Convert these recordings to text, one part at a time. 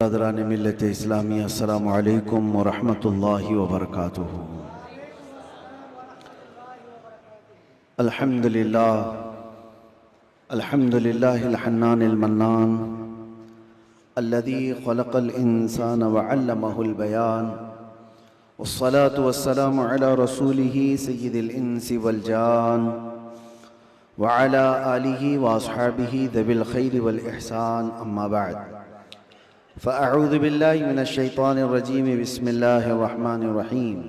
برادران ملت اسلامی السلام علیکم ورحمۃ اللہ وبرکاتہ۔ الحمدللہ الحنان المنان الذي خلق الانسان وعلمه البيان والصلاة والسلام على رسوله سید الانس والجان وعلى آلہ واصحابہ ذوی الخیر والاحسان، اما بعد فأعوذ باللہ من الشیطان الرجیم، بسم اللہ الرحمن الرحیم۔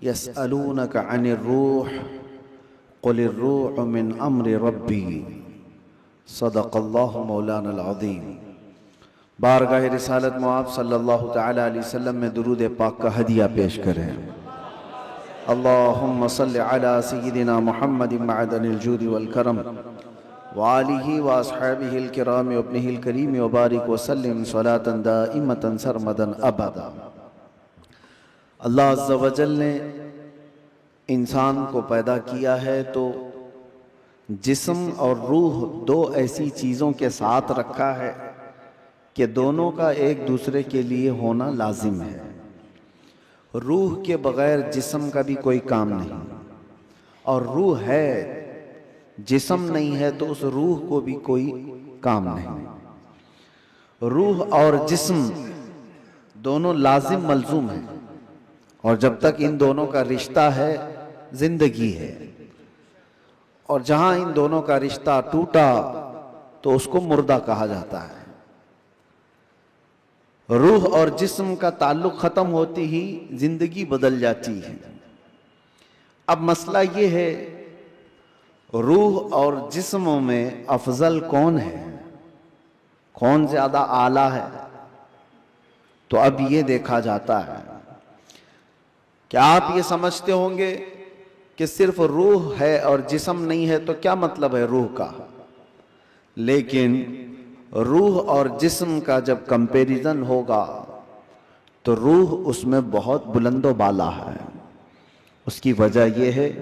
یسألونک عن الروح قل الروح من امر ربی، صدق اللہ مولانا العظیم۔ بارگاہ رسالت مآب صلی اللہ تعالی علیہ وسلم میں درود پاک کا ہدیہ پیش کریں۔ اللہم صل علی سیدنا محمد معدن الجود والکرم وآلہ واصحابہ الکرام وابنہ الکریم وبارک وسلم صلاة دائمتا سرمدا ابدا۔ اللہ عز و جل نے انسان کو پیدا کیا ہے تو جسم اور روح دو ایسی چیزوں کے ساتھ رکھا ہے کہ دونوں کا ایک دوسرے کے لیے ہونا لازم ہے۔ روح کے بغیر جسم کا بھی کوئی کام نہیں، اور روح ہے، جسم نہیں ہے تو اس روح کو بھی کوئی کام نہیں۔ روح اور جسم دونوں لازم ملزوم ہیں، اور جب تک ان دونوں کا رشتہ ہے زندگی ہے، اور جہاں ان دونوں کا رشتہ ٹوٹا تو اس کو مردہ کہا جاتا ہے۔ روح اور جسم کا تعلق ختم ہوتی ہی زندگی بدل جاتی ہے۔ اب مسئلہ یہ ہے، روح اور جسموں میں افضل کون ہے، کون زیادہ اعلیٰ ہے؟ تو اب یہ دیکھا جاتا ہے کہ آپ یہ سمجھتے ہوں گے کہ صرف روح ہے اور جسم نہیں ہے، تو کیا مطلب ہے روح کا؟ لیکن روح اور جسم کا جب کمپیریزن ہوگا تو روح اس میں بہت بلند و بالا ہے۔ اس کی وجہ یہ ہے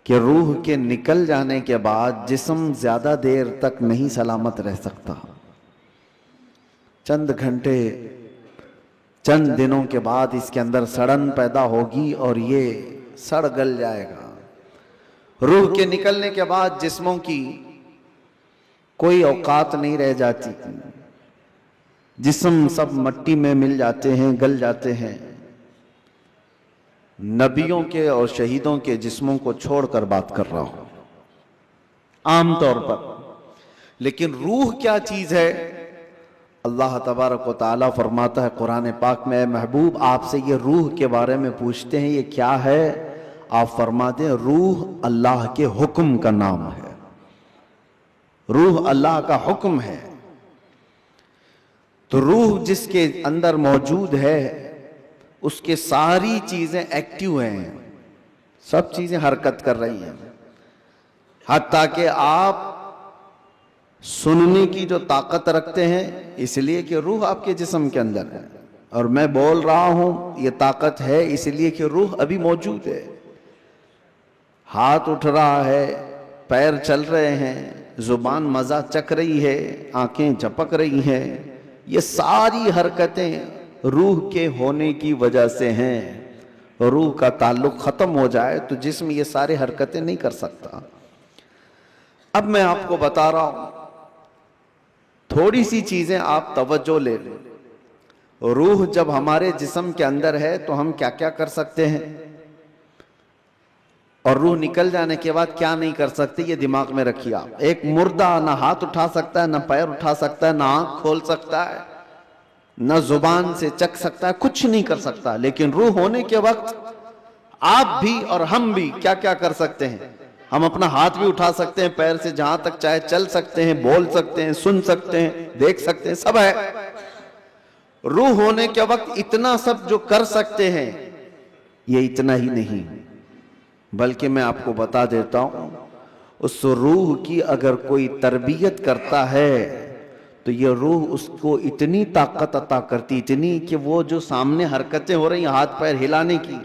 کہ روح کے نکل جانے کے بعد جسم زیادہ دیر تک نہیں سلامت رہ سکتا۔ چند گھنٹے، چند دنوں کے بعد اس کے اندر سڑن پیدا ہوگی اور یہ سڑ گل جائے گا۔ روح کے نکلنے کے بعد جسموں کی کوئی اوقات نہیں رہ جاتی، جسم سب مٹی میں مل جاتے ہیں، گل جاتے ہیں۔ نبیوں کے اور شہیدوں کے جسموں کو چھوڑ کر بات کر رہا ہوں عام طور پر۔ لیکن روح کیا چیز ہے؟ اللہ تبارک و تعالیٰ فرماتا ہے قرآن پاک میں، اے محبوب آپ سے یہ روح کے بارے میں پوچھتے ہیں یہ کیا ہے؟ آپ فرما دیں روح اللہ کے حکم کا نام ہے، روح اللہ کا حکم ہے۔ تو روح جس کے اندر موجود ہے اس کے ساری چیزیں ایکٹیو ہیں، سب چیزیں حرکت کر رہی ہیں، حتیٰ کہ آپ سننے کی جو طاقت رکھتے ہیں اس لیے کہ روح آپ کے جسم کے اندر ہے، اور میں بول رہا ہوں یہ طاقت ہے اس لیے کہ روح ابھی موجود ہے۔ ہاتھ اٹھ رہا ہے، پیر چل رہے ہیں، زبان مزہ چکھ رہی ہے، آنکھیں جھپک رہی ہیں، یہ ساری حرکتیں روح کے ہونے کی وجہ سے ہیں۔ روح کا تعلق ختم ہو جائے تو جسم یہ سارے حرکتیں نہیں کر سکتا۔ اب میں آپ کو بتا رہا ہوں، تھوڑی سی چیزیں آپ توجہ لے لیں۔ روح جب ہمارے جسم کے اندر ہے تو ہم کیا کیا کر سکتے ہیں، اور روح نکل جانے کے بعد کیا نہیں کر سکتے، یہ دماغ میں رکھیے آپ۔ ایک مردہ نہ ہاتھ اٹھا سکتا ہے، نہ پیر اٹھا سکتا ہے، نہ آنکھ کھول سکتا ہے، نہ زبان سے چکھ سکتا ہے، کچھ نہیں کر سکتا۔ لیکن روح ہونے کے وقت آپ بھی اور ہم بھی کیا کیا کر سکتے ہیں؟ ہم اپنا ہاتھ بھی اٹھا سکتے ہیں، پیر سے جہاں تک چاہے چل سکتے ہیں، بول سکتے ہیں، سن سکتے ہیں، دیکھ سکتے ہیں، سب ہے۔ روح ہونے کے وقت اتنا سب جو کر سکتے ہیں، یہ اتنا ہی نہیں بلکہ میں آپ کو بتا دیتا ہوں، اس روح کی اگر کوئی تربیت کرتا ہے تو یہ روح اس کو اتنی طاقت عطا کرتی، اتنی کہ وہ جو سامنے حرکتیں ہو رہی ہیں ہاتھ پیر ہلانے کی،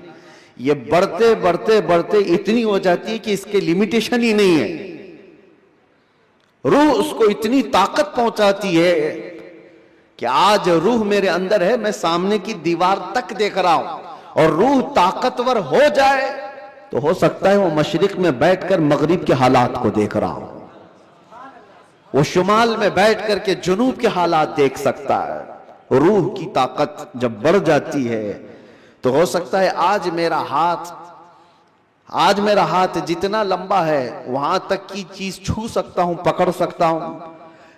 یہ بڑھتے بڑھتے بڑھتے اتنی ہو جاتی ہے کہ اس کے لیمیٹیشن ہی نہیں ہے۔ روح اس کو اتنی طاقت پہنچاتی ہے کہ آج روح میرے اندر ہے، میں سامنے کی دیوار تک دیکھ رہا ہوں، اور روح طاقتور ہو جائے تو ہو سکتا ہے وہ مشرق میں بیٹھ کر مغرب کے حالات کو دیکھ رہا ہو، وہ شمال میں بیٹھ کر کے جنوب کے حالات دیکھ سکتا ہے۔ روح کی طاقت جب بڑھ جاتی ہے تو ہو سکتا ہے آج میرا ہاتھ جتنا لمبا ہے وہاں تک کی چیز چھو سکتا ہوں، پکڑ سکتا ہوں،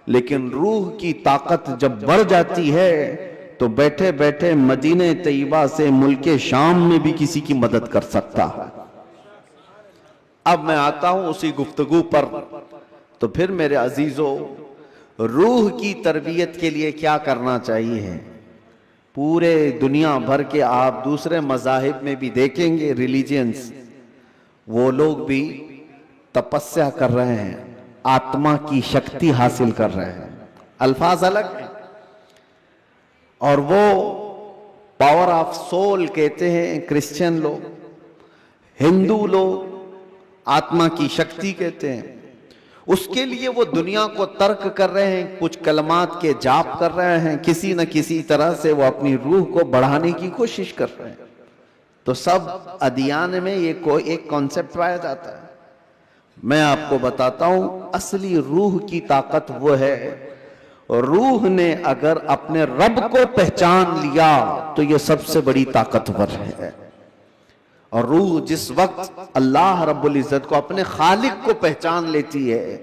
لیکن روح کی طاقت جب بڑھ جاتی ہے تو بیٹھے بیٹھے مدینہ طیبہ سے ملک شام میں بھی کسی کی مدد کر سکتا ہے۔ اب میں آتا ہوں اسی گفتگو پر، تو پھر میرے عزیزو، روح کی تربیت کے لیے کیا کرنا چاہیے؟ پورے دنیا بھر کے آپ دوسرے مذاہب میں بھی دیکھیں گے، ریلیجنز، وہ لوگ بھی تپسیا کر رہے ہیں، آتما کی شکتی حاصل کر رہے ہیں، الفاظ الگ ہیں، اور وہ پاور آف سول کہتے ہیں کرسچن لوگ، ہندو لوگ آتما کی شکتی کہتے ہیں۔ اس کے لیے وہ دنیا کو ترک کر رہے ہیں، کچھ کلمات کے جاپ کر رہے ہیں، کسی نہ کسی طرح سے وہ اپنی روح کو بڑھانے کی کوشش کر رہے ہیں۔ تو سب ادیان میں یہ کوئی ایک کانسیپٹ پایا جاتا ہے۔ میں آپ کو بتاتا ہوں اصلی روح کی طاقت وہ ہے، روح نے اگر اپنے رب کو پہچان لیا تو یہ سب سے بڑی طاقتور ہے۔ اور روح جس وقت اللہ رب العزت کو، اپنے خالق کو پہچان لیتی ہے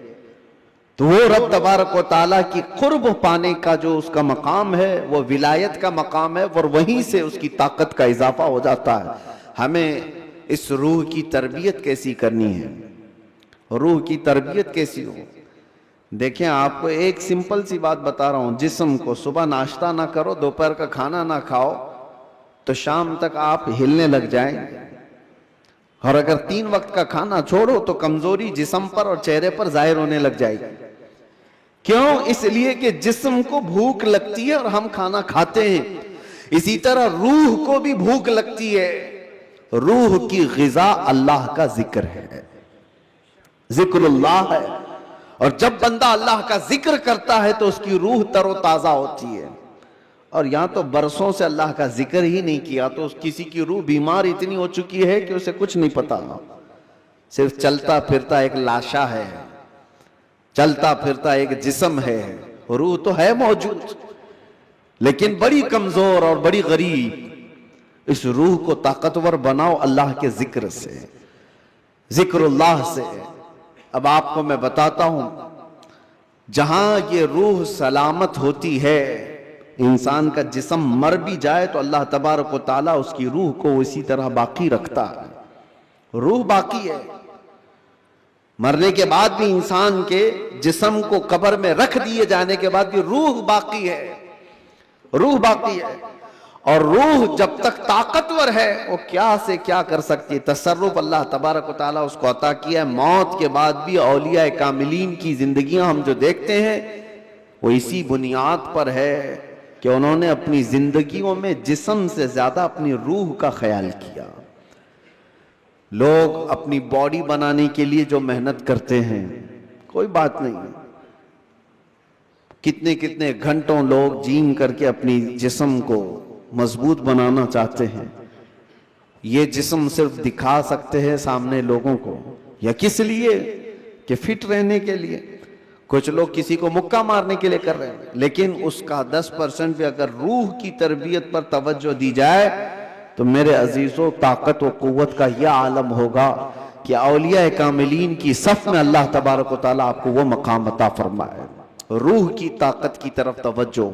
تو وہ رب تبارک و تعالیٰ کی قرب پانے کا جو اس کا مقام ہے وہ ولایت کا مقام ہے، اور وہیں سے اس کی طاقت کا اضافہ ہو جاتا ہے۔ ہمیں اس روح کی تربیت کیسی کرنی ہے؟ روح کی تربیت کیسی ہو؟ دیکھیں، آپ کو ایک سمپل سی بات بتا رہا ہوں، جسم کو صبح ناشتہ نہ کرو، دوپہر کا کھانا نہ کھاؤ تو شام تک آپ ہلنے لگ جائیں، اور اگر 3 وقت کا کھانا چھوڑو تو کمزوری جسم پر اور چہرے پر ظاہر ہونے لگ جائے گی۔ کیوں؟ اس لیے کہ جسم کو بھوک لگتی ہے اور ہم کھانا کھاتے ہیں، اسی طرح روح کو بھی بھوک لگتی ہے۔ روح کی غذا اللہ کا ذکر ہے، ذکر اللہ ہے، اور جب بندہ اللہ کا ذکر کرتا ہے تو اس کی روح تر و تازہ ہوتی ہے۔ اور یہاں تو برسوں سے اللہ کا ذکر ہی نہیں کیا تو کسی کی روح بیمار اتنی ہو چکی ہے کہ اسے کچھ نہیں پتا، صرف چلتا پھرتا ایک لاشا ہے، چلتا پھرتا ایک جسم ہے، روح تو ہے موجود لیکن بڑی کمزور اور بڑی غریب۔ اس روح کو طاقتور بناؤ اللہ کے ذکر سے، ذکر اللہ سے۔ اب آپ کو میں بتاتا ہوں، جہاں یہ روح سلامت ہوتی ہے، انسان کا جسم مر بھی جائے تو اللہ تبارک و تعالیٰ اس کی روح کو اسی طرح باقی رکھتا ہے۔ روح باقی ہے، مرنے کے بعد بھی انسان کے جسم کو قبر میں رکھ دیے جانے کے بعد بھی روح باقی ہے، روح باقی ہے۔ اور روح جب تک طاقتور ہے وہ کیا سے کیا کر سکتی ہے، تصرف اللہ تبارک و تعالیٰ اس کو عطا کیا ہے۔ موت کے بعد بھی اولیاء کاملین کی زندگیاں ہم جو دیکھتے ہیں وہ اسی بنیاد پر ہے کہ انہوں نے اپنی زندگیوں میں جسم سے زیادہ اپنی روح کا خیال کیا۔ لوگ اپنی باڈی بنانے کے لیے جو محنت کرتے ہیں کوئی بات نہیں، کتنے کتنے گھنٹوں لوگ جیم کر کے اپنی جسم کو مضبوط بنانا چاہتے ہیں۔ یہ جسم صرف دکھا سکتے ہیں سامنے لوگوں کو، یا کس لیے؟ کہ فٹ رہنے کے لیے۔ کچھ لوگ کسی کو مکہ مارنے کے لیے کر رہے ہیں، لیکن اس کا 10% بھی اگر روح کی تربیت پر توجہ دی جائے تو میرے عزیزوں طاقت و قوت کا یہ عالم ہوگا کہ اولیاء کاملین کی صف میں اللہ تبارک و تعالیٰ آپ کو وہ مقام عطا فرمائے۔ روح کی طاقت کی طرف توجہ۔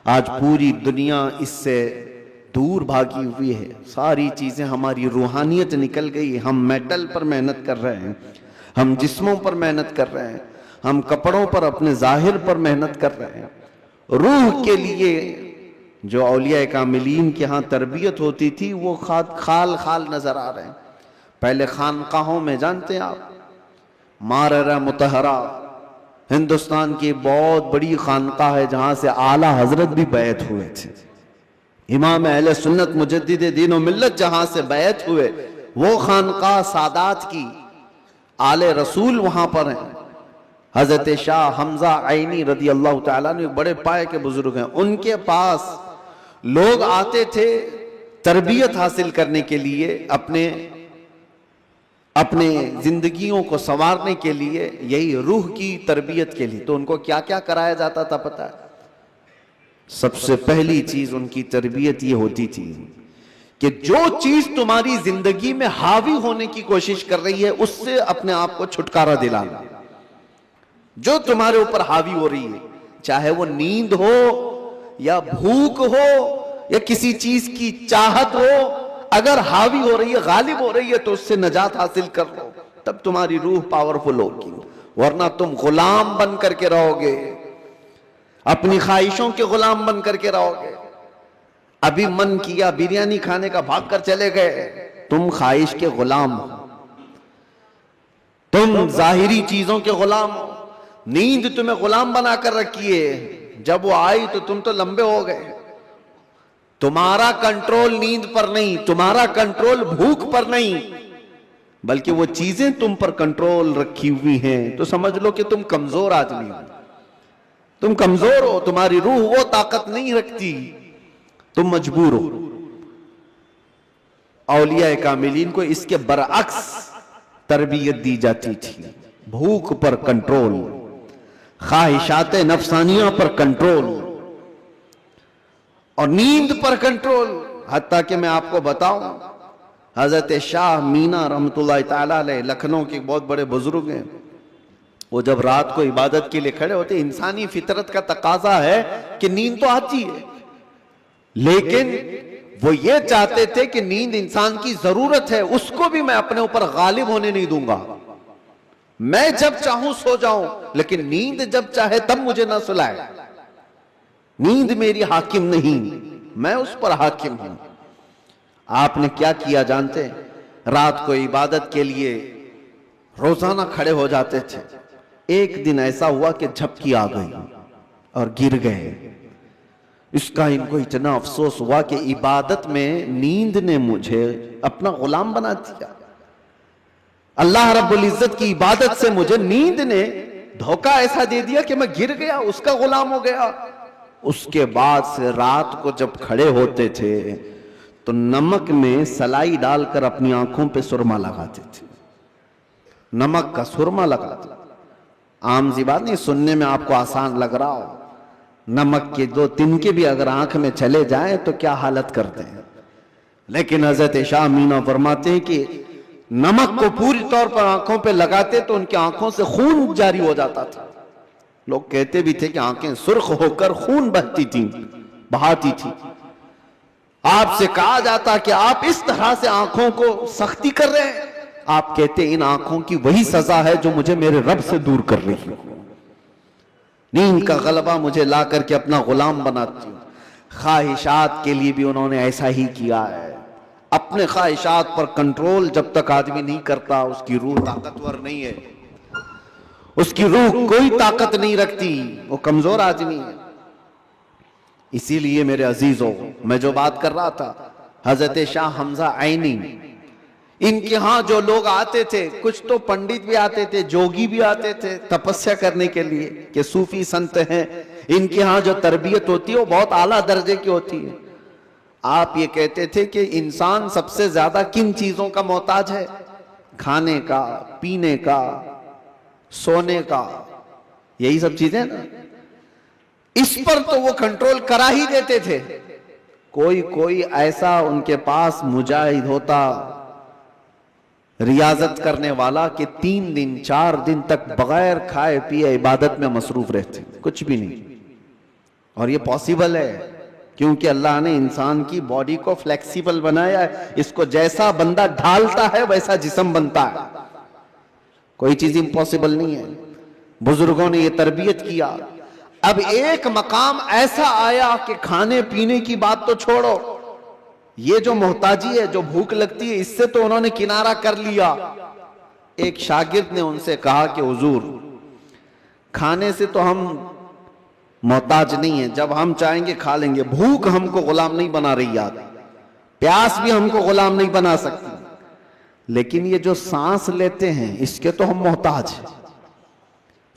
آج پوری دنیا اس سے دور بھاگی ہوئی ہے، ساری چیزیں ہماری روحانیت نکل گئی، ہم میٹل پر محنت کر رہے ہیں، ہم جسموں پر محنت کر رہے ہیں، ہم کپڑوں پر اپنے ظاہر پر محنت کر رہے ہیں۔ روح کے لیے جو اولیاء کاملین کے ہاں تربیت ہوتی تھی وہ خال خال نظر آ رہے ہیں۔ پہلے خانقاہوں میں، جانتے ہیں آپ، ماررہ مطہرہ ہندوستان کی بہت بڑی خانقاہ ہے جہاں سے اعلیٰ حضرت بھی بیعت ہوئے تھے، امام اہل سنت مجدد دین و ملت جہاں سے بیعت ہوئے، وہ خانقاہ سادات کی، آل رسول وہاں پر ہیں۔ حضرت شاہ حمزہ عینی رضی اللہ تعالیٰ عنہ بڑے پائے کے بزرگ ہیں، ان کے پاس لوگ آتے تھے تربیت حاصل کرنے کے لیے، اپنے زندگیوں کو سنوارنے کے لیے، یہی روح کی تربیت کے لیے۔ تو ان کو کیا کیا کرایا جاتا تھا پتہ ہے؟ سب سے پہلی چیز ان کی تربیت یہ ہوتی تھی کہ جو چیز تمہاری زندگی میں حاوی ہونے کی کوشش کر رہی ہے اس سے اپنے آپ کو چھٹکارا دلانا۔ جو تمہارے اوپر حاوی ہو رہی ہے، چاہے وہ نیند ہو یا بھوک ہو یا کسی چیز کی چاہت ہو، اگر حاوی ہو رہی ہے، غالب ہو رہی ہے تو اس سے نجات حاصل کر لو، تب تمہاری روح پاورفل ہوگی، ورنہ تم غلام بن کر کے رہو گے، اپنی خواہشوں کے غلام بن کر کے رہو گے۔ ابھی من کیا بریانی کھانے کا، بھاگ کر چلے گئے، تم خواہش کے غلام ہو، تم ظاہری چیزوں کے غلام ہو، نیند تمہیں غلام بنا کر رکھی ہے، جب وہ آئی تو تم تو لمبے ہو گئے۔ تمہارا کنٹرول نیند پر نہیں، تمہارا کنٹرول بھوک پر نہیں، بلکہ وہ چیزیں تم پر کنٹرول رکھی ہوئی ہیں، تو سمجھ لو کہ تم کمزور آدمی ہو، تم کمزور ہو، تمہاری روح وہ طاقت نہیں رکھتی، تم مجبور ہو۔ اولیاء کاملین کو اس کے برعکس تربیت دی جاتی تھی، بھوک پر کنٹرول، خواہشات نفسانیہ پر کنٹرول اور نیند پر کنٹرول۔ حتیٰ کہ میں آپ کو بتاؤں، حضرت شاہ مینا رحمت اللہ تعالیٰ علیہ لکھنؤ کے بہت بڑے بزرگ ہیں، وہ جب رات کو عبادت کے لیے کھڑے ہوتے، انسانی فطرت کا تقاضا ہے کہ نیند تو آتی ہے، لیکن وہ یہ چاہتے تھے کہ نیند انسان کی ضرورت ہے، اس کو بھی میں اپنے اوپر غالب ہونے نہیں دوں گا، میں جب چاہوں سو جاؤں، لیکن نیند جب چاہے تب مجھے نہ سلائے، نیند میری حاکم نہیں، میں اس پر حاکم ہوں۔ آپ نے کیا کیا جانتے ہیں؟ رات کو عبادت کے لیے روزانہ کھڑے ہو جاتے تھے۔ ایک دن ایسا ہوا کہ جھپکی آ گئی اور گر گئے۔ اس کا ان کو اتنا افسوس ہوا کہ عبادت میں نیند نے مجھے اپنا غلام بنا دیا، اللہ رب العزت کی عبادت سے مجھے نیند نے دھوکہ ایسا دے دیا کہ میں گر گیا، اس کا غلام ہو گیا۔ اس کے بعد سے رات کو جب کھڑے ہوتے تھے تو نمک میں سلائی ڈال کر اپنی آنکھوں پہ سرما لگاتے تھے، نمک کا سرما لگاتے۔ عام سی بات نہیں، سننے میں آپ کو آسان لگ رہا ہو، نمک کے 2 تنکے بھی اگر آنکھ میں چلے جائیں تو کیا حالت کرتے ہیں، لیکن حضرت شاہ مینا فرماتے ہیں کہ نمک کو پوری طور پر آنکھوں پہ لگاتے تو ان کی آنکھوں سے خون جاری ہو جاتا تھا۔ لوگ کہتے بھی تھے کہ آنکھیں سرخ ہو کر خون بہتی تھیں، بہاتی تھی۔ آپ سے کہا جاتا کہ آپ اس طرح سے آنکھوں کو سختی کر رہے ہیں، آپ کہتے ان آنکھوں کی وہی سزا ہے جو مجھے میرے رب سے دور کر رہی ہے، نیند کا غلبہ مجھے لا کر کے اپنا غلام بناتی ہوں۔ خواہشات کے لیے بھی انہوں نے ایسا ہی کیا ہے، اپنے خواہشات پر کنٹرول جب تک آدمی نہیں کرتا اس کی روح طاقتور نہیں ہے، اس کی روح کوئی طاقت نہیں رکھتی، وہ کمزور آدمی ہے۔ اسی لیے میرے عزیزوں، میں جو بات کر رہا تھا، حضرت شاہ حمزہ عینی، ان کے ہاں جو لوگ آتے تھے، کچھ تو پنڈت بھی آتے تھے، جوگی بھی آتے تھے تپسیا کرنے کے لیے کہ صوفی سنت ہیں، ان کے ہاں جو تربیت ہوتی ہے وہ بہت اعلیٰ درجے کی ہوتی ہے۔ آپ یہ کہتے تھے کہ انسان سب سے زیادہ کن چیزوں کا محتاج ہے؟ کھانے کا، پینے کا، سونے کا، یہی سب چیزیں نا، اس پر تو وہ کنٹرول کرا ہی دیتے تھے۔ کوئی ایسا ان کے پاس مجاہد ہوتا، ریاضت کرنے والا، کہ 3 دن 4 دن تک بغیر کھائے پیے عبادت میں مصروف رہتے، کچھ بھی نہیں۔ اور یہ پاسبل ہے کیونکہ اللہ نے انسان کی باڈی کو فلیکسیبل بنایا ہے، اس کو جیسا بندہ ڈھالتا ہے ویسا جسم بنتا ہے، کوئی چیز امپاسبل نہیں ہے۔ بزرگوں نے یہ تربیت کیا۔ اب ایک مقام ایسا آیا کہ کھانے پینے کی بات تو چھوڑو، یہ جو محتاجی ہے، جو بھوک لگتی ہے، اس سے تو انہوں نے کنارہ کر لیا۔ ایک شاگرد نے ان سے کہا کہ حضور، کھانے سے تو ہم محتاج نہیں ہیں، جب ہم چاہیں گے کھا لیں گے، بھوک ہم کو غلام نہیں بنا رہی، یاد، پیاس بھی ہم کو غلام نہیں بنا سکتی، لیکن یہ جو سانس لیتے ہیں اس کے تو ہم محتاج ہیں۔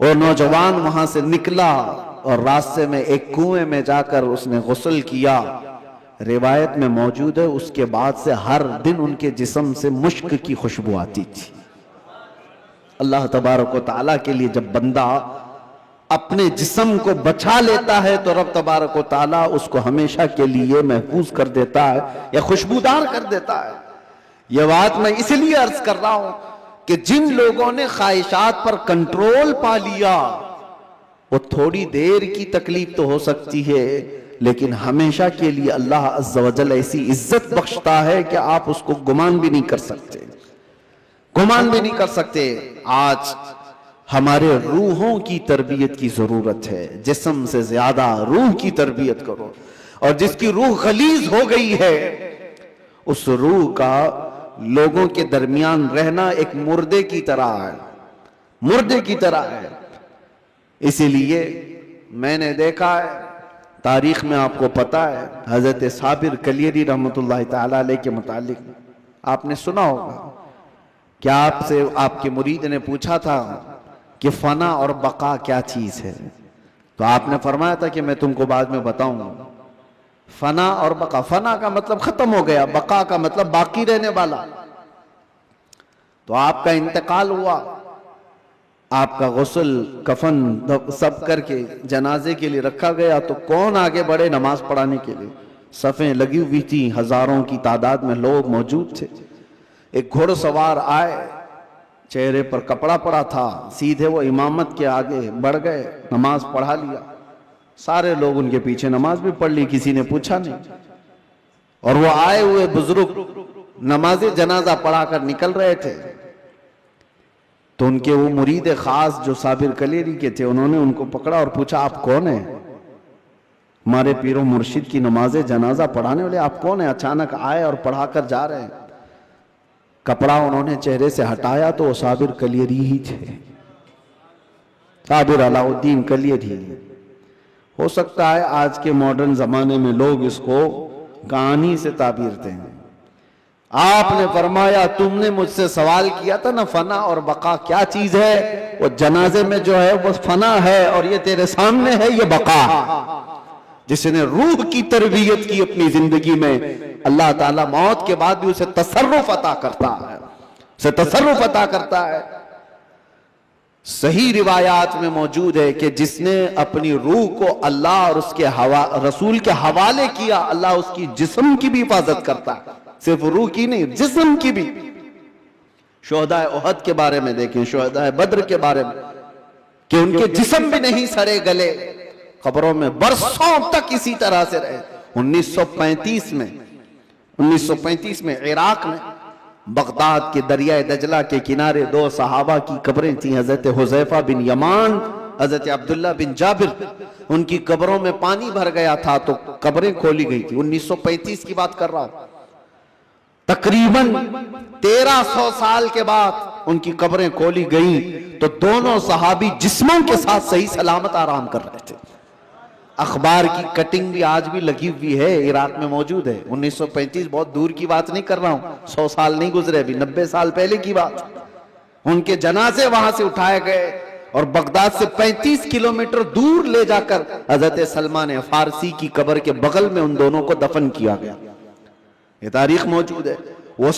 وہ نوجوان وہاں سے نکلا اور راستے میں ایک کنویں میں جا کر اس نے غسل کیا. روایت میں موجود ہے اس کے بعد سے ہر دن ان کے جسم سے مشک کی خوشبو آتی تھی. اللہ تبارک و تعالیٰ کے لیے جب بندہ اپنے جسم کو بچا لیتا ہے تو رب تبارک و تعالیٰ اس کو ہمیشہ کے لیے محفوظ کر دیتا ہے یا خوشبودار کر دیتا ہے. یہ بات میں اس لیے عرض کر رہا ہوں کہ جن لوگوں نے خواہشات پر کنٹرول پا لیا وہ تھوڑی دیر کی تکلیف تو ہو سکتی ہے لیکن ہمیشہ کے لیے اللہ عز و جل ایسی عزت بخشتا ہے کہ آپ اس کو گمان بھی نہیں کر سکتے، گمان بھی نہیں کر سکتے. آج ہمارے روحوں کی تربیت کی ضرورت ہے. جسم سے زیادہ روح کی تربیت کرو. اور جس کی روح غلیظ ہو گئی ہے اس روح کا لوگوں کے درمیان رہنا ایک مردے کی طرح ہے، مردے کی طرح ہے. اسی لیے میں نے دیکھا ہے تاریخ میں، آپ کو پتا ہے حضرت صابر کلیری رحمۃ اللہ تعالی علیہ کے متعلق آپ نے سنا ہوگا کہ آپ سے آپ کے مرید نے پوچھا تھا کہ فنا اور بقا کیا چیز ہے، تو آپ نے فرمایا تھا کہ میں تم کو بعد میں بتاؤں گا. فنا اور بقا، فنا کا مطلب ختم ہو گیا، بقا کا مطلب باقی رہنے والا. تو آپ کا انتقال ہوا، آپ کا غسل کفن سب کر کے جنازے کے لیے رکھا گیا تو کون آگے بڑھے نماز پڑھانے کے لیے؟ صفیں لگی ہوئی تھی، ہزاروں کی تعداد میں لوگ موجود تھے. ایک گھوڑ سوار آئے، چہرے پر کپڑا پڑا تھا، سیدھے وہ امامت کے آگے بڑھ گئے، نماز پڑھا لیا. سارے لوگ ان کے پیچھے نماز بھی پڑھ لی، کسی نے پوچھا نہیں. اور وہ آئے ہوئے بزرگ نماز جنازہ پڑھا کر نکل رہے تھے تو ان کے وہ مرید خاص جو صابر کلیری کے تھے انہوں نے ان کو پکڑا اور پوچھا آپ کون ہیں؟ ہمارے پیر و مرشد کی نماز جنازہ پڑھانے والے آپ کون ہیں؟ اچانک آئے اور پڑھا کر جا رہے ہیں. کپڑا انہوں نے چہرے سے ہٹایا تو وہ صابر کلیری ہی تھے، صابر علاء الدین کلیری. ہو سکتا ہے آج کے ماڈرن زمانے میں لوگ اس کو کہانی سے تعبیر دیں. آپ نے فرمایا تم نے مجھ سے سوال کیا تھا نا فنا اور بقا کیا چیز ہے، وہ جنازے میں جو ہے وہ فنا ہے اور یہ تیرے سامنے ہے یہ بقا. جس نے روح کی تربیت کی اپنی زندگی میں اللہ تعالیٰ موت کے بعد بھی اسے تصرف عطا کرتا ہے، اسے تصرف عطا کرتا ہے. صحیح روایات میں موجود ہے کہ جس نے اپنی روح کو اللہ اور اس کے رسول کے حوالے کیا اللہ اس کی جسم کی بھی حفاظت کرتا ہے، صرف روح کی نہیں جسم کی بھی. شہداء احد کے بارے میں دیکھیں، شہداء بدر کے بارے میں کہ ان کے جسم بھی نہیں سڑے گلے، قبروں میں برسوں تک اسی طرح سے رہے. 1935 میں عراق میں بغداد کے دریائے دجلہ کے کنارے دو صحابہ کی قبریں تھیں، حضرت حذیفہ بن یمان، حضرت عبداللہ بن جابر. ان کی قبروں میں پانی بھر گیا تھا تو قبریں کھولی گئی تھی. 1935 کی بات کر رہا ہوں. تقریباً 1300 سال کے بعد ان کی قبریں کھولی گئیں تو دونوں صحابی جسموں کے ساتھ صحیح سلامت آرام کر رہے تھے. اخبار کی کٹنگ بھی آج بھی لگی ہوئی ہے، عراق میں موجود ہے. 1935 بہت دور کی بات نہیں کر رہا ہوں، 100 سال نہیں گزرے، ابھی 90 سال پہلے کی بات. ان کے جنازے وہاں سے اٹھائے گئے اور بغداد سے 35 کلومیٹر دور لے جا کر حضرت سلمان فارسی کی قبر کے بغل میں ان دونوں کو دفن کیا گیا. یہ تاریخ موجود ہے. وہ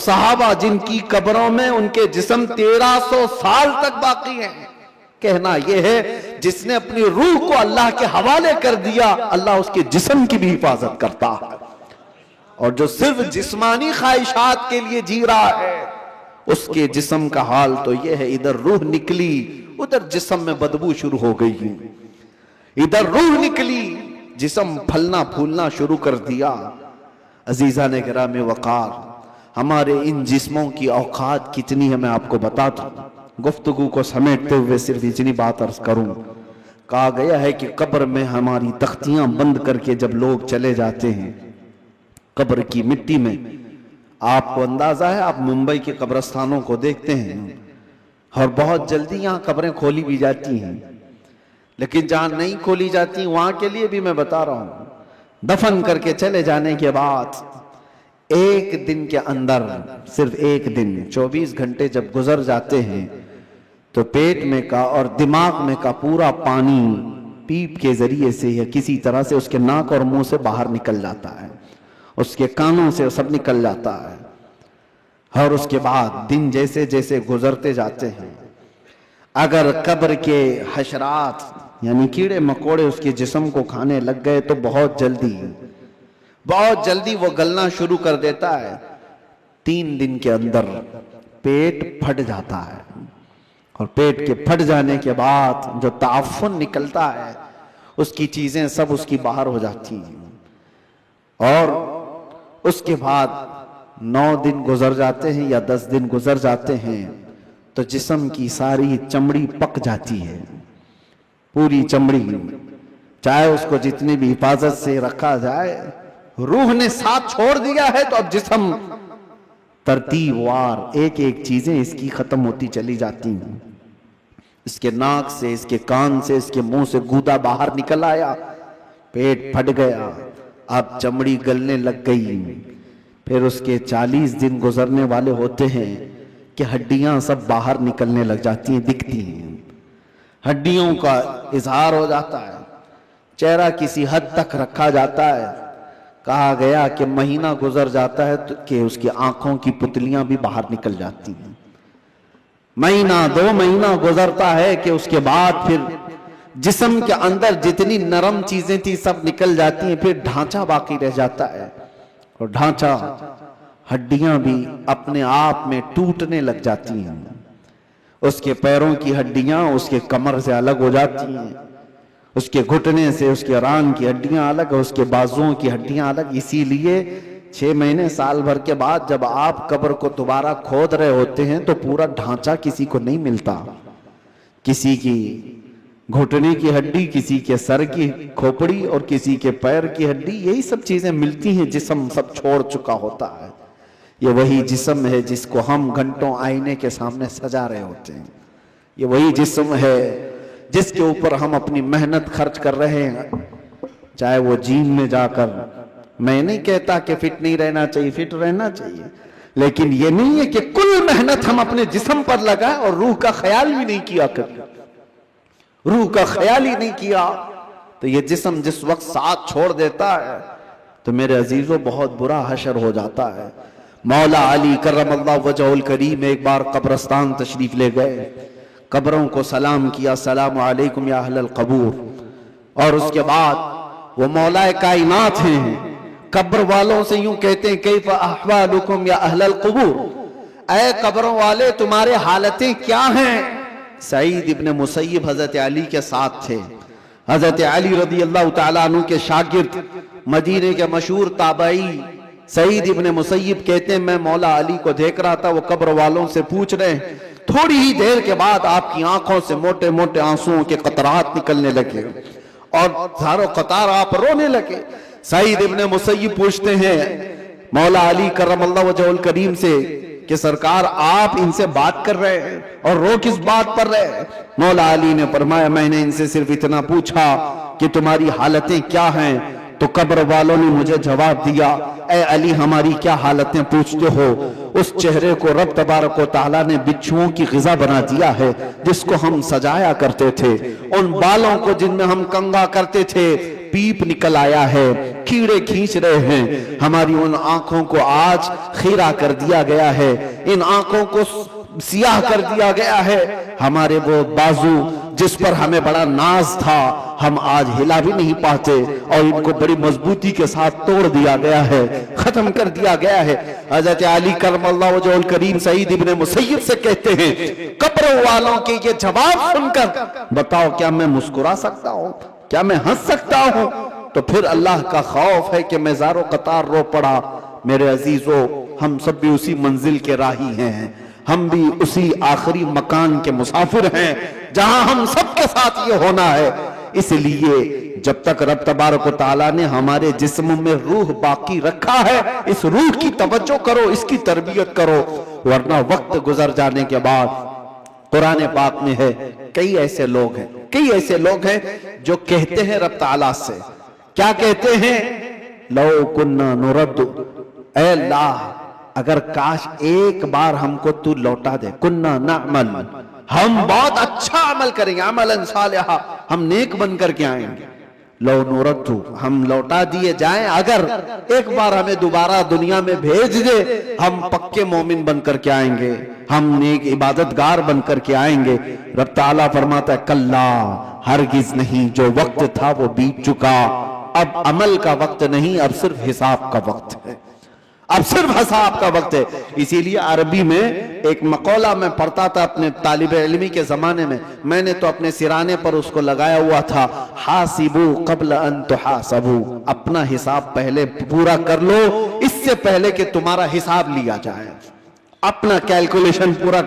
صحابہ جن کی قبروں میں ان کے جسم 1300 سال تک باقی ہیں. کہنا یہ ہے جس نے اپنی روح کو اللہ کے حوالے کر دیا اللہ اس کے جسم کی بھی حفاظت کرتا ہے. اور جو صرف جسمانی خواہشات کے لیے جی رہا ہے اس کے جسم کا حال تو یہ ہے، ادھر روح نکلی ادھر جسم میں بدبو شروع ہو گئی، ادھر روح نکلی جسم پھلنا پھولنا شروع کر دیا. عزیزان کرام وقار، ہمارے ان جسموں کی اوقات کتنی ہے میں آپ کو بتاتا ہوں. گفتگو کو سمیٹتے ہوئے صرف اتنی بات عرض کروں. کہا گیا ہے کہ قبر میں ہماری تختیاں بند کر کے جب لوگ چلے جاتے ہیں قبر کی مٹی میں، آپ کو اندازہ ہے، آپ ممبئی کے قبرستانوں کو دیکھتے ہیں اور بہت جلدی یہاں قبریں کھولی بھی جاتی ہیں، لیکن جہاں نہیں کھولی جاتی وہاں کے لیے بھی میں بتا رہا ہوں، دفن کر کے چلے جانے کے بعد ایک دن کے اندر، صرف ایک دن، 24 گھنٹے جب گزر جاتے ہیں تو پیٹ میں کا اور دماغ میں کا پورا پانی پیپ کے ذریعے سے یا کسی طرح سے اس کے ناک اور منہ سے باہر نکل جاتا ہے، اس کے کانوں سے سب نکل جاتا ہے۔ اور اس کے بعد دن جیسے جیسے گزرتے جاتے ہیں، اگر قبر کے حشرات یعنی کیڑے مکوڑے اس کے جسم کو کھانے لگ گئے تو بہت جلدی وہ گلنا شروع کر دیتا ہے۔ 3 دن کے اندر پیٹ پھٹ جاتا ہے، اور پیٹ کے پھٹ جانے کے بعد جو تعفن نکلتا ہے اس کی چیزیں سب اس کی باہر ہو جاتی ہیں، اور اس کے بعد 9 دن گزر جاتے ہیں یا 10 دن گزر جاتے ہیں تو جسم کی ساری چمڑی پک جاتی ہے، پوری چمڑی، چاہے اس کو جتنی بھی حفاظت سے رکھا جائے، روح نے ساتھ چھوڑ دیا ہے تو اب جسم ترتیب وار ایک ایک چیزیں اس کی ختم ہوتی چلی جاتی ہیں۔ اس کے ناک سے، اس کے کان سے، اس کے منہ سے گودا باہر نکل آیا، پیٹ پھٹ گیا، اب چمڑی گلنے لگ گئی۔ پھر اس کے 40 دن گزرنے والے ہوتے ہیں کہ ہڈیاں سب باہر نکلنے لگ جاتی ہیں، دکھتی ہیں، ہڈیوں کا اظہار ہو جاتا ہے، چہرہ کسی حد تک رکھا جاتا ہے۔ کہا گیا کہ مہینہ گزر جاتا ہے کہ اس کی آنکھوں کی پتلیاں بھی باہر نکل جاتی ہیں، مہینہ 2 مہینہ گزرتا ہے کہ اس کے بعد پھر جسم کے اندر جتنی نرم چیزیں تھی سب نکل جاتی ہیں، پھر ڈھانچہ باقی رہ جاتا ہے، اور ڈھانچہ، ہڈیاں بھی اپنے آپ میں ٹوٹنے لگ جاتی ہیں۔ اس کے پیروں کی ہڈیاں اس کے کمر سے الگ ہو جاتی ہیں، اس کے گھٹنے سے اس کے ران کی ہڈیاں الگ، اس کے بازوؤں کی ہڈیاں الگ۔ اسی لیے 6 مہینے سال بھر کے بعد جب آپ قبر کو دوبارہ کھود رہے ہوتے ہیں تو پورا ڈھانچہ کسی کو نہیں ملتا، کسی کی گھٹنے کی ہڈی، کسی کے سر کی کھوپڑی اور کسی کے پیر کی ہڈی، یہی سب چیزیں ملتی ہیں، جسم سب چھوڑ چکا ہوتا ہے۔ یہ وہی جسم ہے جس کو ہم گھنٹوں آئینے کے سامنے سجا رہے ہوتے ہیں، یہ وہی جسم ہے جس کے اوپر ہم اپنی محنت خرچ کر رہے ہیں، چاہے وہ جیم میں جا کر، میں نہیں کہتا کہ فٹ نہیں رہنا چاہیے، فٹ رہنا چاہیے، لیکن یہ نہیں ہے کہ کل محنت ہم اپنے جسم پر لگائیں اور روح کا خیال بھی نہیں کیا کریں، روح کا خیال ہی نہیں کیا تو یہ جسم جس وقت ساتھ چھوڑ دیتا ہے تو میرے عزیزوں بہت برا حشر ہو جاتا ہے۔ مولا علی کرم اللہ وجہہ الکریم ایک بار قبرستان تشریف لے گئے، قبروں کو سلام کیا، السلام علیکم یا اہل القبور، اور اس کے بعد وہ مولا کائنات ہیں، قبر والوں سے یوں کہتے ہیں کیف احوالکم یا اہل القبور، اے قبروں والے تمہارے حالتیں کیا ہیں؟ سعید ابن مسیب حضرت علی کے ساتھ تھے، حضرت علی رضی اللہ تعالیٰ عنہ کے شاگرد، مدینے کے مشہور تابعی سعید ابن مسیب کہتے ہیں میں مولا علی کو دیکھ رہا تھا، وہ قبر والوں سے پوچھ رہے ہیں، تھوڑی ہی دیر کے بعد آپ کی آنکھوں سے موٹے موٹے آنسوؤں کے قطرات نکلنے لگے اور ہزاروں قطار آپ رونے لگے۔ سعید ابن مسیب پوچھتے ہیں مولا علی کرم اللہ وجہہ الکریم سے کہ سرکار آپ ان سے بات کر رہے ہیں اور رو کس بات پر رہے ہیں؟ مولا علی نے فرمایا میں نے ان سے صرف اتنا پوچھا کہ تمہاری حالتیں کیا ہیں، تو قبر والوں نے مجھے جواب دیا اے علی ہماری کیا حالتیں پوچھتے ہو، اس چہرے کو رب تبارک و تعالیٰ نے بچھوؤں کی غذا بنا دیا ہے جس کو ہم سجایا کرتے تھے، ان بالوں کو جن میں ہم کنگا کرتے تھے پیپ نکل آیا ہے، کیڑے کھینچ رہے ہیں، ہماری ان آنکھوں کو آج خیرہ کر دیا گیا ہے، ان آنکھوں کو سیاہ کر دیا گیا ہے، ہمارے وہ بازو جس پر ہمیں بڑا ناز تھا ہم آج ہلا بھی نہیں پاتے اور ان کو بڑی مضبوطی کے ساتھ توڑ دیا گیا ہے، ختم کر دیا گیا ہے۔ حضرت علی کرم اللہ وجہہ الکریم سعید ابن مسیب سے کہتے ہیں قبر والوں کے یہ جواب سن کر بتاؤ کیا میں مسکرا سکتا ہوں، کیا میں ہنس سکتا ہوں؟ تو پھر اللہ کا خوف ہے کہ میں زارو قطار رو پڑا۔ میرے عزیزو ہم سب بھی اسی منزل کے راہی ہیں، ہم بھی اسی آخری مکان کے مسافر ہیں جہاں ہم سب کے ساتھ یہ ہونا ہے۔ اس لیے جب تک رب تبارک و تعالیٰ نے ہمارے جسم میں روح باقی رکھا ہے اس روح کی توجہ کرو، اس کی تربیت کرو، ورنہ وقت گزر جانے کے بعد قرآن پاک میں ہے کئی ایسے لوگ ہیں جو کہتے ہیں رب تعالیٰ سے، کیا کہتے ہیں؟ لو کننا نرد، اے اللہ اگر کاش ایک بار ہم کو تو لوٹا دے، کننا نعمل، ہم بہت اچھا عمل کریں گے، عملاً صالحا، ہم نیک بن کر کے آئیں گے۔ لو نورتو، ہم لوٹا دیے جائیں، اگر ایک بار ہمیں دوبارہ دنیا میں بھیج دے، ہم پکے مومن بن کر کے آئیں گے، ہم نیک عبادت گار بن کر کے آئیں گے۔ رب تعالیٰ فرماتا ہے کلا، ہرگز نہیں، جو وقت تھا وہ بیت چکا، اب عمل کا وقت نہیں، اب صرف حساب کا وقت ہے، اب صرف حساب کا وقت ہے۔ اسی لیے عربی میں ایک مقولہ میں پڑھتا تھا اپنے طالب علمی کے زمانے میں نے تو اپنے سرانے پر اس کو لگایا ہوا تھا، حاسبو قبل ان تحاسبو، اپنا حساب پہلے پورا کر لو اس سے پہلے کہ تمہارا حساب لیا جائے، اپنا کیلکولیشن پورا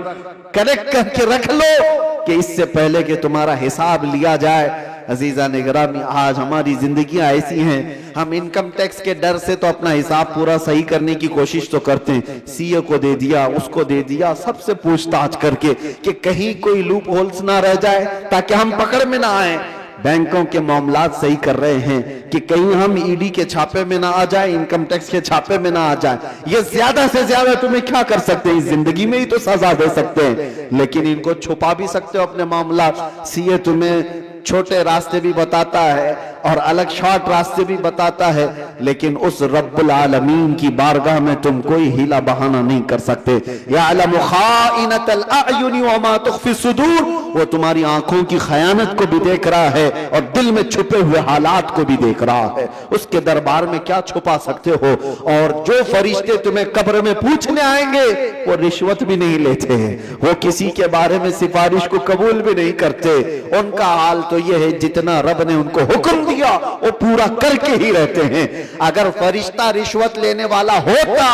کریکٹ کر کے رکھ لو کہ اس سے پہلے کہ تمہارا حساب لیا جائے۔ عزیزان گرامی، آج ہماری زندگیاں ایسی ہیں، ہم انکم ٹیکس کے ڈر سے تو اپنا حساب پورا صحیح کرنے کی کوشش تو کرتے ہیں، سی اے کو دے دیا، اس کو دے دیا، سب سے پوچھ تاچھ کر کے کہ کہیں کوئی لوپ ہولز نہ رہ جائے تاکہ ہم پکڑ میں نہ آئیں۔ بینکوں کے معاملات صحیح کر رہے ہیں کہ کہیں ہم ای ڈی کے چھاپے میں نہ آ جائیں، انکم ٹیکس کے چھاپے میں نہ آ جائیں۔ یہ زیادہ سے زیادہ تمہیں کیا کر سکتے ہیں، اس زندگی میں ہی تو سزا دے سکتے ہیں، لیکن ان کو چھپا بھی سکتے ہو اپنے معاملات۔ سی اے تمہیں چھوٹے راستے بھی بتاتا ہے اور الگ شارٹ راستے بھی بتاتا ہے، لیکن اس رب العالمین کی بارگاہ میں تم کوئی ہیلا بہانہ نہیں کر سکتے۔ یعلم خائنۃ الاعین وما تخفی الصدور، وہ تمہاری آنکھوں کی خیانت کو بھی دیکھ رہا ہے اور دل میں چھپے ہوئے حالات کو بھی دیکھ رہا ہے۔ اس کے دربار میں کیا چھپا سکتے ہو؟ اور جو فرشتے تمہیں قبر میں پوچھنے آئیں گے وہ رشوت بھی نہیں لیتے ہیں، وہ کسی کے بارے میں سفارش کو قبول بھی نہیں کرتے، ان کا حال تو یہ ہے جتنا رب نے ان کو حکم دیا وہ پورا کر کے ہی رہتے ہیں۔ اگر فرشتہ رشوت لینے والا ہوتا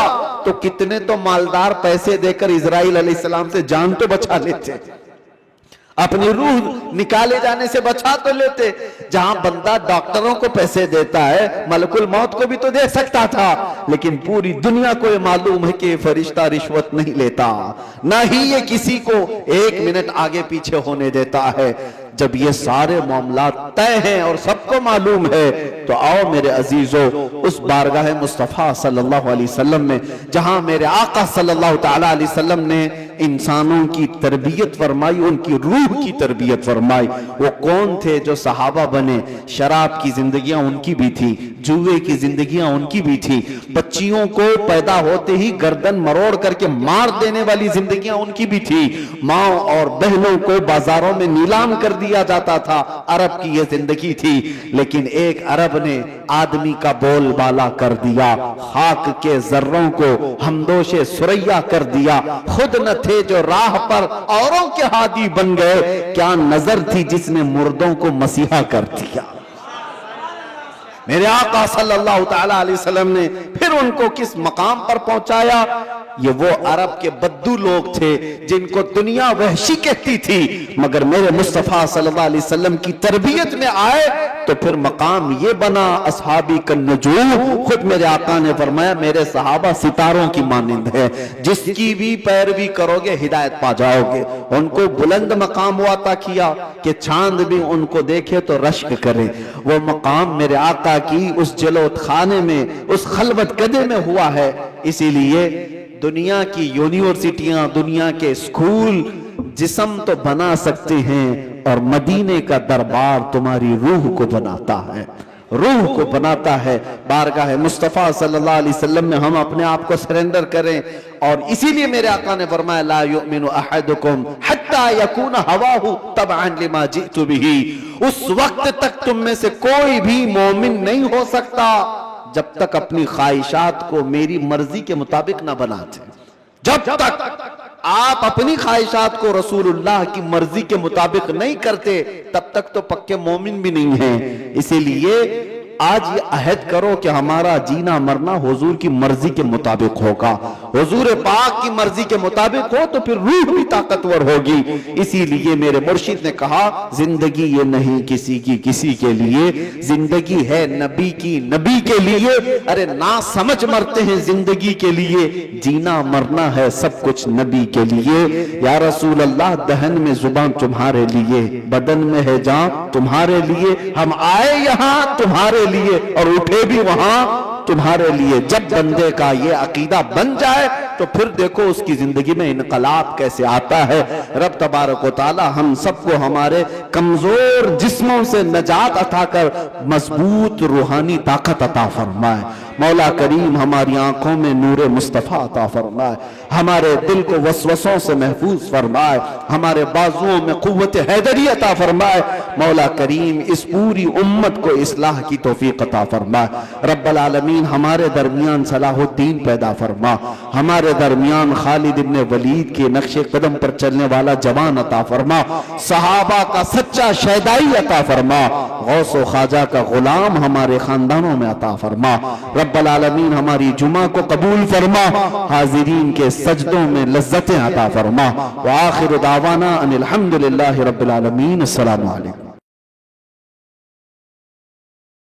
تو کتنے تو مالدار پیسے دے کر اسرائیل علیہ السلام سے جان تو بچا لیتے، اپنی روح نکالے جانے سے بچا تو لیتے۔ جہاں بندہ ڈاکٹروں کو پیسے دیتا ہے، ملک الموت کو بھی تو دے سکتا تھا، لیکن پوری دنیا کو یہ معلوم ہے کہ یہ فرشتہ رشوت نہیں لیتا، نہ ہی یہ کسی کو ایک منٹ آگے پیچھے ہونے دیتا ہے۔ جب یہ سارے معاملات طے ہیں اور سب کو معلوم ہے تو آؤ میرے عزیزو اس بارگاہ مصطفیٰ صلی اللہ علیہ وسلم میں، جہاں میرے آقا صلی اللہ تعالیٰ علیہ وسلم نے انسانوں کی تربیت فرمائی، ان کی روح کی تربیت فرمائی۔ وہ کون تھے جو صحابہ بنے؟ شراب کی زندگیاں ان کی بھی تھی، جوئے کی زندگیاں ان کی بھی تھی، بچیوں کو پیدا ہوتے ہی گردن مروڑ کر کے مار دینے والی زندگیاں ان کی بھی تھی، ماں اور بہنوں کو بازاروں میں نیلام کر دیا جاتا تھا، عرب کی یہ زندگی تھی۔ لیکن ایک عرب نے آدمی کا بول بالا کر دیا، خاک کے ذروں کو ہمدوش سریا کر دیا، خود نہ تھے جو راہ پر اوروں کے ہادی بن گئے، کیا نظر تھی جس نے مردوں کو مسیحا کر دیا۔ میرے آقا صلی اللہ تعالیٰ علیہ وسلم نے پھر ان کو کس مقام پر پہنچایا؟ یہ وہ عرب کے بدو لوگ تھے جن کو دنیا وحشی کہتی تھی، مگر میرے مصطفیٰ صلی اللہ علیہ وسلم کی تربیت میں آئے تو پھر مقام یہ بنا اصحابی کالنجوم۔ خود میرے آقا نے فرمایا میرے صحابہ ستاروں کی مانند ہے، جس کی بھی پیروی کرو گے ہدایت پا جاؤ گے۔ ان کو بلند مقام ہوا عطا کیا کہ چاند بھی ان کو دیکھے تو رشک کرے۔ وہ مقام میرے آقا کی اس جلوت خانے میں، اس خلوت کدے میں ہوا ہے۔ اسی لیے دنیا کی یونیورسٹیاں، دنیا کے اسکول جسم تو بنا سکتے ہیں اور مدینے کا دربار تمہاری روح کو بناتا ہے، روح کو بناتا ہے۔ بارگاہ مصطفیٰ صلی اللہ علیہ وسلم میں ہم اپنے آپ کو سرنڈر کریں، اور اسی لیے میرے آقا نے فرمایا لا یؤمن احدکم حتی یکون ہواہ تبعا لما جئت بہ، اس وقت تک تم میں سے کوئی بھی مومن نہیں ہو سکتا جب تک اپنی خواہشات کو میری مرضی کے مطابق نہ بناتے۔ جب تک آپ اپنی خواہشات کو رسول اللہ کی مرضی کے مطابق نہیں کرتے تب تک تو پکے مومن بھی نہیں ہیں۔ اسی لیے آج یہ عہد کرو کہ ہمارا جینا مرنا حضور کی مرضی کے مطابق ہوگا، حضور پاک کی مرضی کے مطابق ہو تو پھر روح بھی طاقتور ہوگی۔ اسی لیے میرے مرشد نے کہا زندگی یہ نہیں کسی کی کسی کے لیے، زندگی ہے نبی کی نبی کے لیے۔ ارے نا سمجھ مرتے ہیں زندگی کے لیے، جینا مرنا ہے سب کچھ نبی کے لیے۔ یا رسول اللہ دہن میں زبان تمہارے لیے، بدن میں ہے جان تمہارے لیے، ہم آئے یہاں تمہارے لیے اور اٹھے بھی وہاں تمہارے لیے۔ جب بندے کا یہ عقیدہ بن جائے تو پھر دیکھو اس کی زندگی میں انقلاب کیسے آتا ہے۔ رب تبارک و تعالی ہم سب کو ہمارے کمزور جسموں سے نجات عطا کر مضبوط روحانی طاقت عطا فرمائے۔ مولا کریم ہماری آنکھوں میں نور مصطفیٰ عطا فرمائے، ہمارے دل کو وسوسوں سے محفوظ فرمائے، ہمارے بازوؤں میں قوت حیدری عطا فرمائے۔ مولا کریم اس پوری امت کو اصلاح کی توفیق عطا فرمائے۔ رب العالمین ہمارے درمیان صلاح الدین پیدا فرما، ہمارے درمیان خالد ابن ولید کے نقش قدم پر چلنے والا جوان عطا فرما، صحابہ کا سچا شیدائی عطا فرما، غوث و خواجہ کا غلام ہمارے خاندانوں میں عطا فرما۔ رب العالمین ہماری جمعہ کو قبول فرما، حاضرین کے سجدوں میں لذتیں عطا فرما۔ وآخر دعوانا ان الحمدللہ رب العالمین۔ السلام علیکم۔